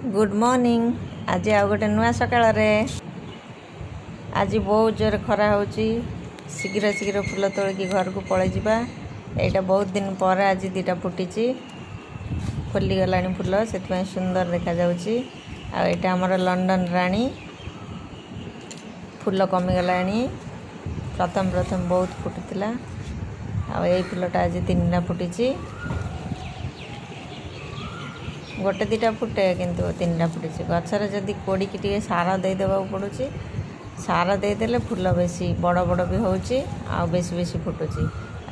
Good morning. आज आउ गोटे नुआ सकाळ रे आज बहुत जोर खरा होची। शीघ्र शीघ्र फूल तोलिकी घर को पळे जिबा। एटा बहुत दिन पर आज दीटा फुटीची फुली गलानी फूल से सुंदर देखा जाउची। आ एटा हमर लंडन रानी फूल कमी गलानी। प्रथम प्रथम बहुत फुटुतिला आ ए फूलटा आज तीनटा फुटीची। गोटे दीटा फुटे किंतु तीनटा फुटी गचर जदि कोड़ी की टे सार देदेवा पड़ू। सार देदेले फूल बेसी बड़ बड़ भी होची आ बेसी बेसी फुटुची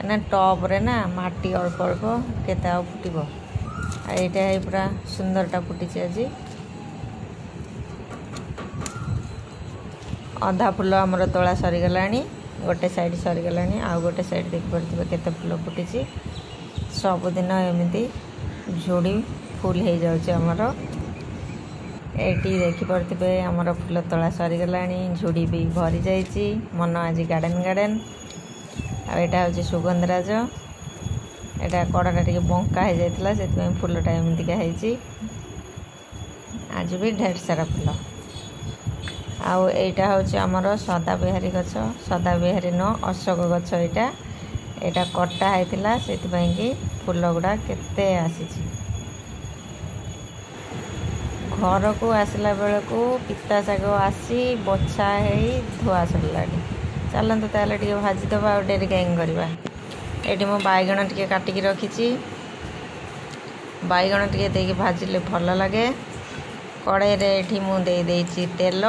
ना टॉप रे ना माटी अल्प अल्प केते आ फुटिबो। एटा पूरा सुंदरटा फुटीची आज। अधा फूल हमर तोला सरी गलानी। गोटे साइड सरी गलानी आ गोटे साइड देख परथिबे केते फूल फुटीची। सब दिन एमिति जोड़ी फुल हो जाउचे हमर। एटी देखि परथिबे हमर फूल तोला सरी गलानी। झुड़ी भी भरी जाइची। मन आज गार्डन गार्डन। आ एटा होची सुगंधराज। एटा कड़ाटा टिके बंका हो जाइतला सेति फूलटा एमिति का हेची। आज भी ढेर सारा फूल। आउ एटा होची हमर सदा बिहारी गछ। सदा बिहारी न अशोक गछ। एटा कट्टा हेतिला सेति कि फूल गुडा केते आसीची। घर को आसला बेल को पिता शाग आसी बछा है धुआ सर। चलते ताले टे भाजीदबा और डेरी कहीं करवा। ये मो बैगण टे काटिकी रखी। बैगण टे देकी भाजिले भल लगे। कड़ाई रे मुझे तेल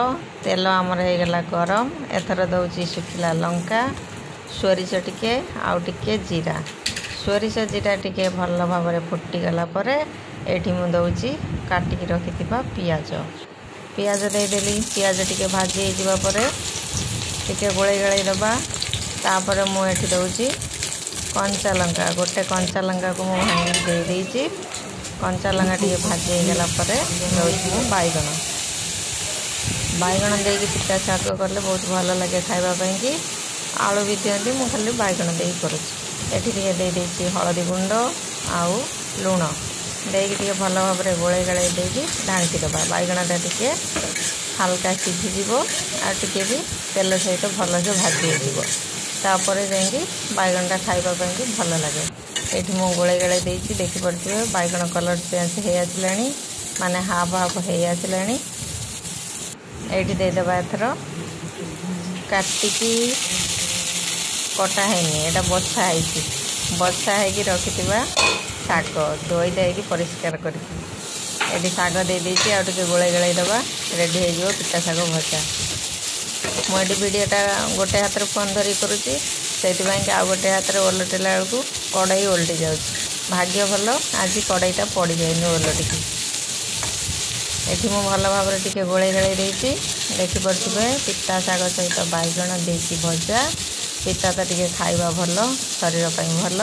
तेल आमर होगला गरम। एथर दौची शुखिला लंका सोरिष टिके आउ टिके जीरा। सोरिष जीरा टिके भल भाव में फुटीगला एठी मु दौची काटिकी रखि पियाज। पियाज देदेली। पियाज टिके भाजी हो टिके गोले गलाई दबा। तापर मु एठी दौची कंचा लंका। गोटे कंचा लंका को मु भांगी दे देइची। कंचा लंका टिके भाजी हो गला दौची मु बैगण। बैगण देकी पिता शाग कले बहुत भल लगे खाइबा पई कि। आलू भी दियंती मु खाली बैगण देई करूची। एठी टिके दे देइची हळदी गुंड आउ लूण देकी टिके भल भाव में गोले गलाई देकी ढांकी दबा। बैगणटा टिके हल्का सीझीज आ टिके भी तेल सहित भल से भाजी होपर जाकि बैगणटा खाइबा कि भल लगे। ये मु गोले गलाई देती देखी पड़े बैगण कलर चेंज हो आसला माने हाफ हाफ हो आसला। ये देदेबा एथर काटिकी कटा है यहाँ बछा है बछा है रखि शाग धोई देकी परिष्कार कर शाग दे देती आउ टे गोले गलाई दबा। रेडी हो पिता शाग भजा। मुझे वीडियोटा गोटे हाथ में फोन धरिक करुँची से आउ गोटे हाथ में ओलटेला बेलू कड़ाई ओल्टी जाऊँ। भाग्य भल आज कड़ाईटा पड़ जाए ओलटिकी। ये भल भाव में टिके गोले गलाई देती देखी पड़े पिता शाग सहित बैगण देकी भजा। पिता तो टिके खाइबा भल शरीर भल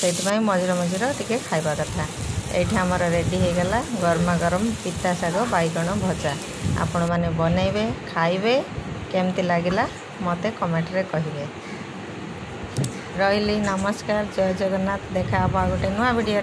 से मझिरे मझिरे टिके खाइबा कथा। ये आमर रेडी हो गला गरमा गरम पिता शाग बैगण भजा। आपण माने बनइबे खाइबे केमती लागिला मते कमेंट रे कहिबे। रहिली नमस्कार। जय जगन्नाथ। देखा गोटे नुआ वीडियो।